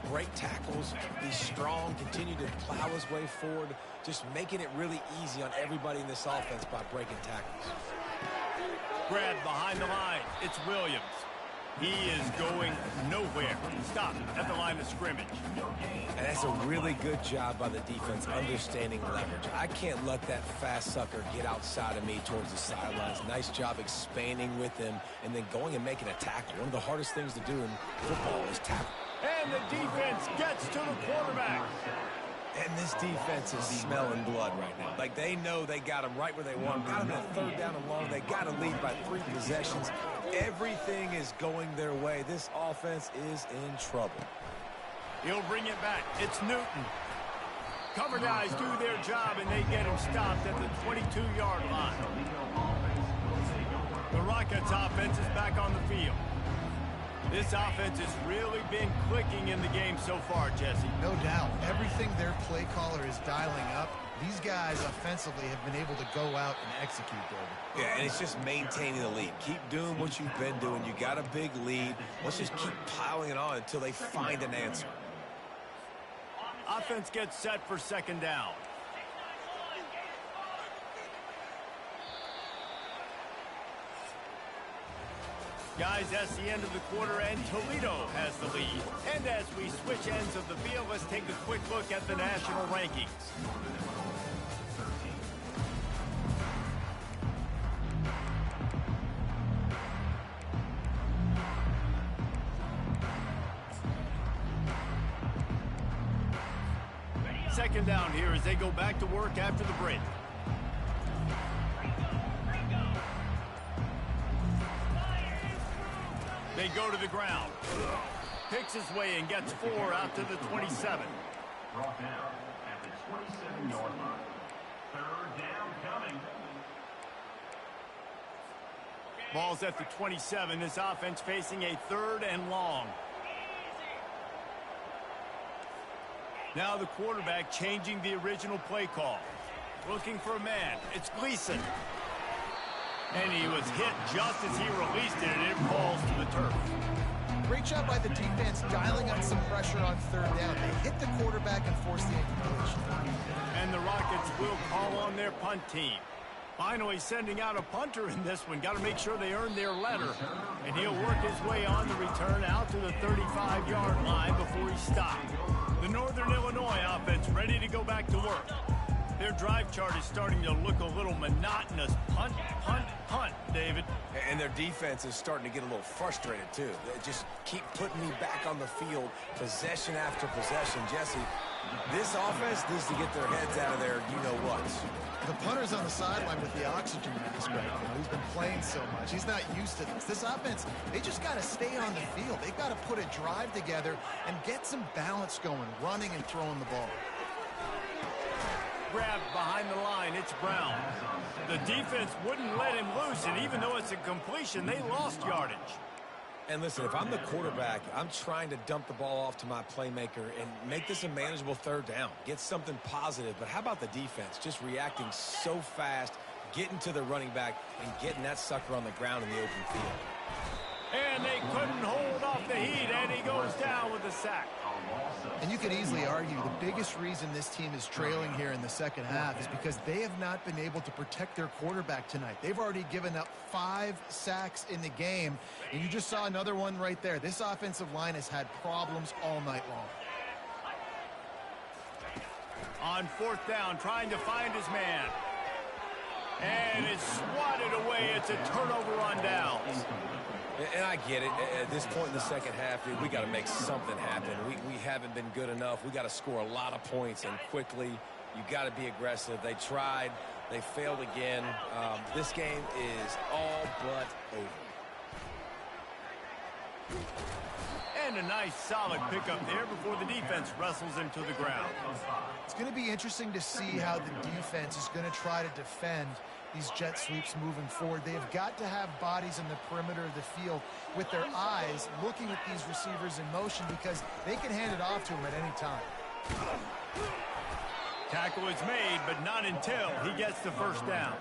break tackles, be strong, continue to plow his way forward, just making it really easy on everybody in this offense by breaking tackles. Grabbed behind the line. It's Williams. He is going nowhere. Stop at the line of scrimmage. And that's a really good job by the defense understanding leverage. I can't let that fast sucker get outside of me towards the sidelines. Nice job expanding with him and then going and making a tackle. One of the hardest things to do in football is tackle. And the defense gets to the quarterback. And this defense is smelling blood right now. Like, they know they got him right where they want him. Got him at 3rd down and long. They got to lead by 3 possessions. Everything is going their way. This offense is in trouble. He'll bring it back. It's Newton. Cover guys do their job, and they get him stopped at the 22-yard line. The Rockets offense is back on the field. This offense has really been clicking in the game so far, Jesse. No doubt. Everything their play caller is dialing up, these guys offensively have been able to go out and execute, David. Yeah, and it's just maintaining the lead. Keep doing what you've been doing. You got a big lead. Let's just keep piling it on until they find an answer. Offense gets set for 2nd down. Guys, that's the end of the quarter, and Toledo has the lead. And as we switch ends of the field, let's take a quick look at the national rankings. Second down here as they go back to work after the break. They go to the ground. Picks his way and gets 4 out to the 27. Brought down at the 27-yard line. 3rd down coming. Ball's at the 27. This offense facing a 3rd and long. Now the quarterback changing the original play call. Looking for a man. It's Gleason. And he was hit just as he released it, and it falls to the turf. Great job by the defense dialing on some pressure on third down. They hit the quarterback and forced the incompletion. And the Rockets will call on their punt team. Finally sending out a punter in this one. Got to make sure they earn their letter. And he'll work his way on the return out to the 35-yard line before he stopped. The Northern Illinois offense ready to go back to work. Their drive chart is starting to look a little monotonous. Punt, punt, punt, David. And their defense is starting to get a little frustrated, too. They just keep putting me back on the field, possession after possession. Jesse, this offense needs to get their heads out of their you-know-what. The punter's on the sideline with the oxygen mask right now. He's been playing so much. He's not used to this. This offense, they just got to stay on the field. They've got to put a drive together and get some balance going, running and throwing the ball. Grabbed behind the line, it's Brown. The defense wouldn't let him loose, and even though it's a completion, they lost yardage. And listen, if I'm the quarterback, I'm trying to dump the ball off to my playmaker and make this a manageable third down. Get something positive. But how about the defense? Just reacting so fast, getting to the running back, and getting that sucker on the ground in the open field. And they couldn't hold off the heat, and he goes down with a sack. And you could easily argue the biggest reason this team is trailing here in the second half is because they have not been able to protect their quarterback tonight. They've already given up 5 sacks in the game, and you just saw another one right there. This offensive line has had problems all night long. On fourth down, trying to find his man. And it's swatted away. It's a turnover on downs. And I get it. At this point in the second half, dude, we got to make something happen. We haven't been good enough. We got to score a lot of points and quickly. You got to be aggressive. They tried. They failed again. This game is all but over. And a nice solid pickup there before the defense wrestles him to the ground. It's going to be interesting to see how the defense is going to try to defend these jet sweeps moving forward. They have got to have bodies in the perimeter of the field with their eyes looking at these receivers in motion because they can hand it off to them at any time. Tackle is made, but not until he gets the first down.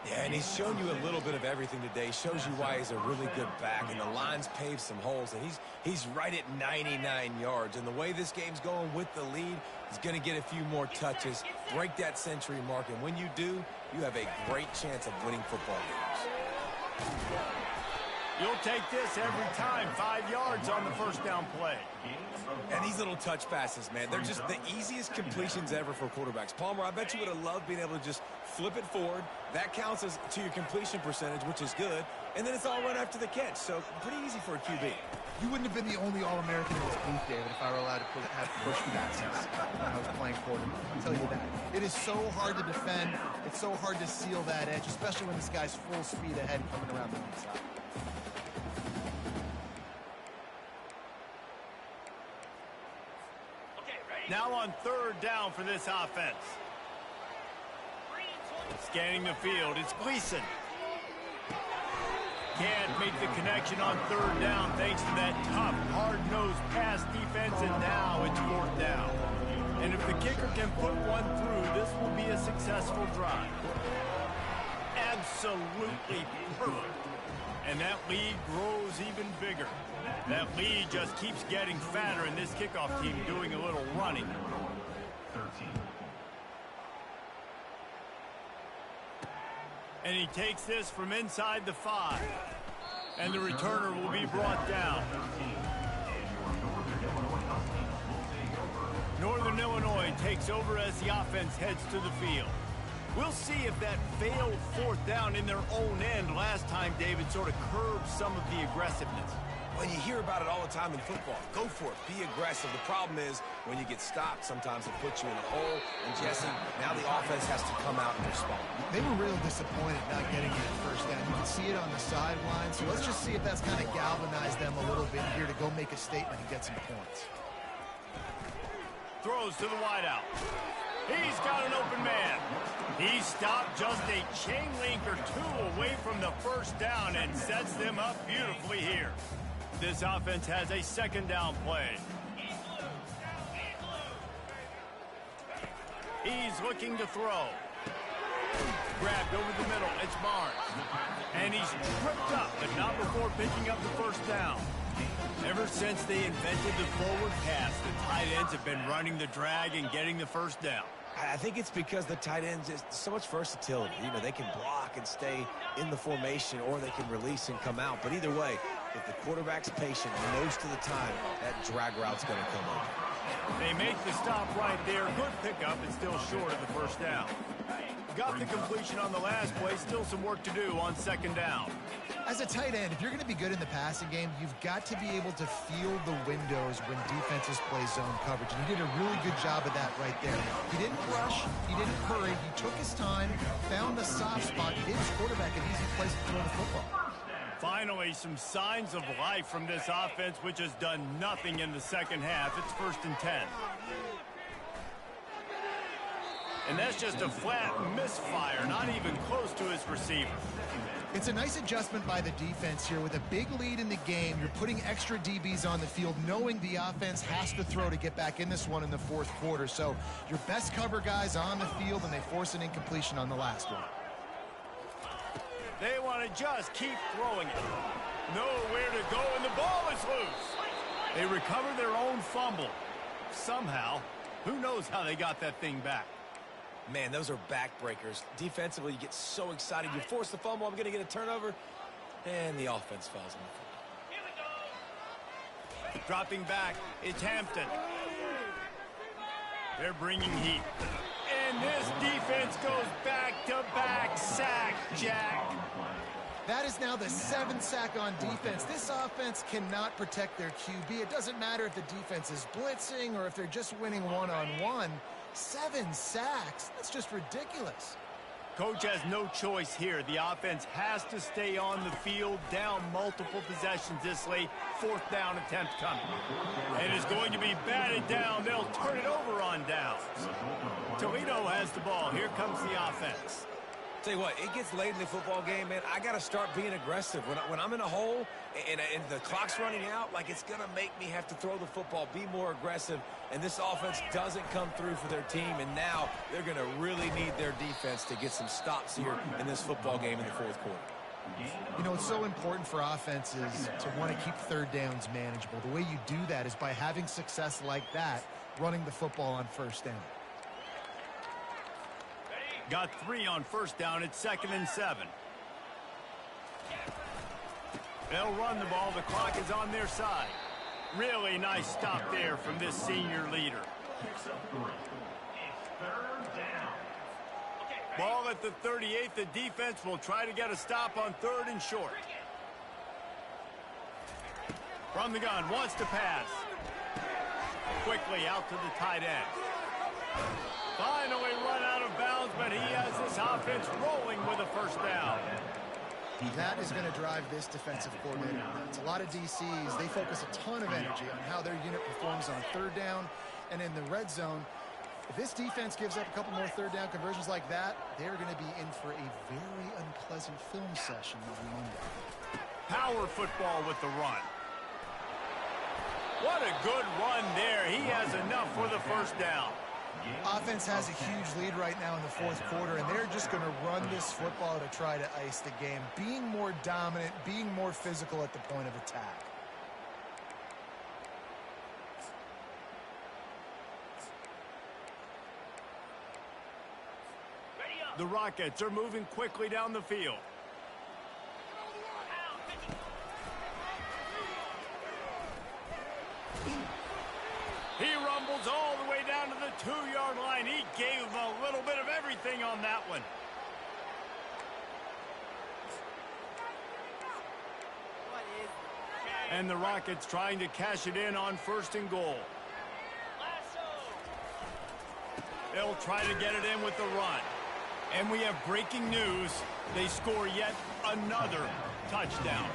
Yeah, and he's shown you a little bit of everything today. Shows you why he's a really good back, and the line's paved some holes, and he's right at 99 yards. And the way this game's going with the lead, he's going to get a few more touches, break that century mark, and when you do, you have a great chance of winning football games. You'll take this every time. 5 yards on the first down play. And these little touch passes, man, they're just the easiest completions ever for quarterbacks. Palmer, I bet you would have loved being able to just flip it forward. That counts as to your completion percentage, which is good. And then it's all run after the catch. So pretty easy for a QB. You wouldn't have been the only All-American in this booth, David, if I were allowed to have push passes when I was playing quarterback. I'll tell you that. It is so hard to defend. It's so hard to seal that edge, especially when this guy's full speed ahead coming around the inside. Now on third down for this offense. Scanning the field, it's Gleason. Can't make the connection on third down thanks to that tough, hard-nosed pass defense, and now it's fourth down. And if the kicker can put one through, this will be a successful drive. Absolutely perfect. And that lead grows even bigger. That lead just keeps getting fatter, and this kickoff team doing a little running. 13. And he takes this from inside the 5. And the returner will be brought down. Northern Illinois takes over as the offense heads to the field. We'll see if that failed fourth down in their own end last time, David, sort of curbed some of the aggressiveness. Well, you hear about it all the time in football. Go for it. Be aggressive. The problem is when you get stopped, sometimes it puts you in a hole. And, Jesse, now the offense has to come out and respond. They were real disappointed not getting that first down. You can see it on the sideline. So let's just see if that's kind of galvanized them a little bit here to go make a statement and get some points. Throws to the wideout. He's got an open man. He stopped just a chain link or two away from the first down and sets them up beautifully here. This offense has a second down play. He's looking to throw. Grabbed over the middle. It's Barnes. And he's tripped up, but not before picking up the first down. Ever since they invented the forward pass, the tight ends have been running the drag and getting the first down. I think it's because the tight ends is so much versatility. You know, they can block and stay in the formation, or they can release and come out. But either way, if the quarterback's patient, most of the time, that drag route's going to come over. They make the stop right there. Good pickup, and still short of the first down. Got the completion on the last play. Still some work to do on second down. As a tight end, if you're going to be good in the passing game, you've got to be able to feel the windows when defenses play zone coverage. And he did a really good job of that right there. He didn't rush. He didn't hurry. He took his time, found the soft spot, gave his quarterback an easy place to throw the football. Finally, some signs of life from this offense, which has done nothing in the second half. It's 1st and 10. And that's just a flat misfire, not even close to his receiver. It's a nice adjustment by the defense here. With a big lead in the game, you're putting extra DBs on the field, knowing the offense has to throw to get back in this one in the fourth quarter. So your best cover guys on the field, and they force an incompletion on the last one. They want to just keep throwing it. Nowhere to go, and the ball is loose. They recover their own fumble. Somehow, who knows how they got that thing back. Man, those are backbreakers. Defensively, you get so excited. You force the fumble, I'm going to get a turnover, and the offense falls on the football. Dropping back, it's Hampton. They're bringing heat. And this defense goes back-to-back sack, Jack. That is now the 7th sack on defense. This offense cannot protect their QB. It doesn't matter if the defense is blitzing or if they're just winning one-on-one. 7 sacks? That's just ridiculous. Coach has no choice here. The offense has to stay on the field, down multiple possessions this late. 4th down attempt coming. And it's going to be batted down. They'll turn it over on downs. Toledo has the ball. Here comes the offense. Tell you what, it gets late in the football game, man. I got to start being aggressive. When I'm in a hole and the clock's running out, like, it's going to make me have to throw the football, be more aggressive. And this offense doesn't come through for their team, and now they're going to really need their defense to get some stops here in this football game in the fourth quarter. You know, it's so important for offenses to want to keep third downs manageable. The way you do that is by having success like that, running the football on first down. Got 3 on first down. It's 2nd and 7. They'll run the ball. The clock is on their side. Really nice stop there from this senior leader. Ball at the 38. The defense will try to get a stop on 3rd and short. From the gun, wants to pass. Quickly out to the tight end. Finally run out of bounds, but he has this offense rolling with a first down. That is going to drive this defensive coordinator nuts. A lot of DCs, they focus a ton of energy on how their unit performs on 3rd down and in the red zone. If this defense gives up a couple more 3rd down conversions like that, they're going to be in for a very unpleasant film session on Monday. Power football with the run. What a good run there. He has enough for the first down. Offense has a huge lead right now in the fourth quarter, and they're just going to run this football to try to ice the game, being more dominant, being more physical at the point of attack. The Rockets are moving quickly down the field. He rumbles all the way down to the 2-yard line. He gave him a little bit of everything on that one. And the Rockets trying to cash it in on 1st and goal. They'll try to get it in with the run. And we have breaking news. They score yet another touchdown.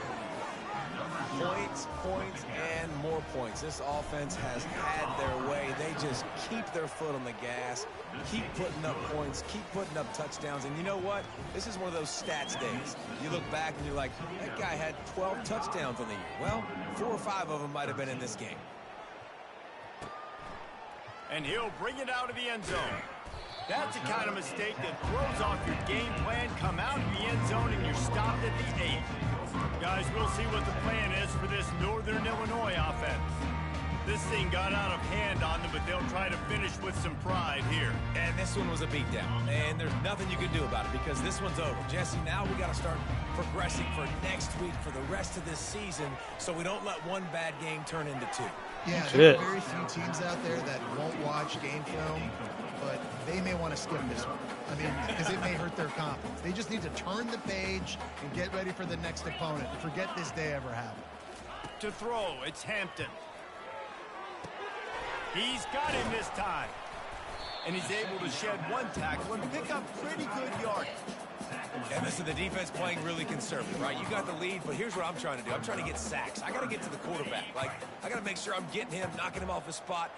Points, points, and more points. This offense has had their way. They just keep their foot on the gas, keep putting up points, keep putting up touchdowns. And you know what? This is one of those stats days. You look back and you're like, that guy had 12 touchdowns on the year. Well, 4 or 5 of them might have been in this game. And he'll bring it out of the end zone. That's the kind of mistake that throws off your game plan. Come out of the end zone and you're stopped at the 8. Guys, we'll see what the plan is for this Northern Illinois offense. This thing got out of hand on them, but they'll try to finish with some pride here. And this one was a beatdown, and there's nothing you can do about it because this one's over. Jesse, now we got to start progressing for next week for the rest of this season so we don't let one bad game turn into 2. Yeah, there are very few teams out there that won't watch game film, but they may want to skip this one. I mean, because it may hurt their confidence. They just need to turn the page and get ready for the next opponent and forget this day ever happened. To throw, it's Hampton. He's got him this time. And he's able to shed one tackle and pick up pretty good yardage. And listen, the defense playing really conservative, right? You got the lead, but here's what I'm trying to do. I'm trying to get sacks. I got to get to the quarterback. Like, I got to make sure I'm getting him, knocking him off his spot.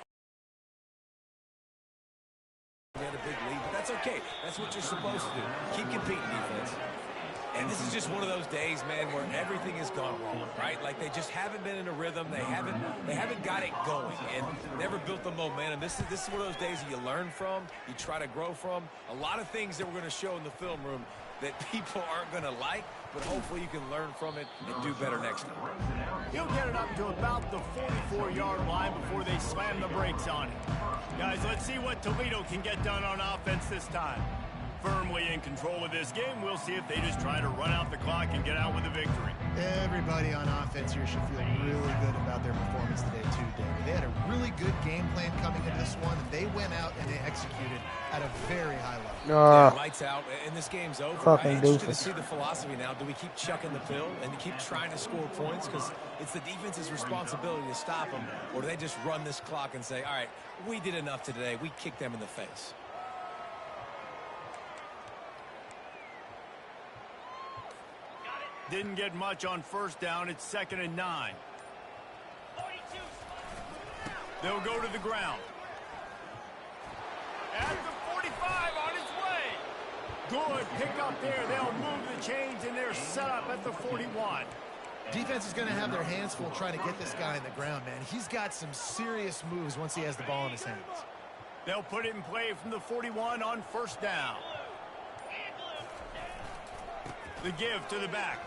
We had a big lead, but that's okay. That's what you're supposed to do. Keep competing, defense. And this is just one of those days, man, where everything has gone wrong, right? Like they just haven't been in a rhythm. They haven't got it going and never built the momentum. This is one of those days that you learn from, you try to grow from. A lot of things that we're going to show in the film room that people aren't going to like, but hopefully you can learn from it and do better next time. He'll get it up to about the 44-yard line before they slam the brakes on it. Guys, let's see what Toledo can get done on offense this time. Firmly in control of this game. We'll see if they just try to run out the clock and get out with a victory. Everybody on offense here should feel really good about their performance today, too, David. They had a really good game plan coming into this one. They went out and they executed at a very high level. Yeah, lights out, and this game's over. Fucking I'm interested to doofus. see the philosophy now. Do we keep chucking the pill and keep trying to score points? Because it's the defense's responsibility to stop them. Or do they just run this clock and say, all right, we did enough today. We kicked them in the face. Didn't get much on first down. It's 2nd and 9. They'll go to the ground. At the 45 on his way. Good pick up there. They'll move the chains, and they're set up at the 41. Defense is going to have their hands full trying to get this guy in the ground, man. He's got some serious moves once he has the ball in his hands. They'll put it in play from the 41 on first down. The give to the back.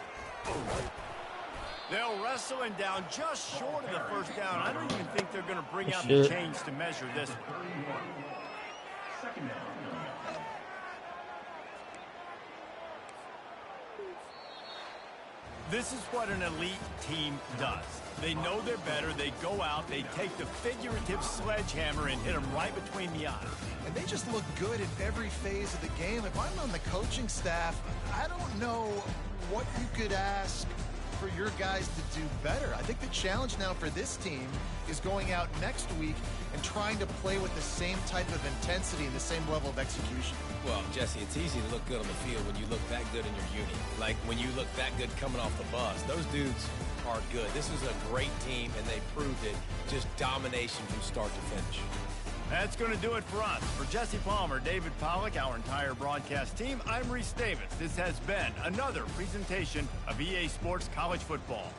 They'll wrestle him down just short of the first down. I don't even think they're going to bring out the chains to measure this one. This is what an elite team does. They know they're better. They go out. They take the figurative sledgehammer and hit them right between the eyes. And they just look good in every phase of the game. If I'm on the coaching staff, I don't know what you could ask for your guys to do better. I think the challenge now for this team is going out next week and trying to play with the same type of intensity and the same level of execution. Well, Jesse, it's easy to look good on the field when you look that good in your uni. Like when you look that good coming off the bus. Those dudes are good. This is a great team, and they proved it. Just domination from start to finish. That's going to do it for us. For Jesse Palmer, David Pollack, our entire broadcast team, I'm Reese Davis. This has been another presentation of EA Sports College Football.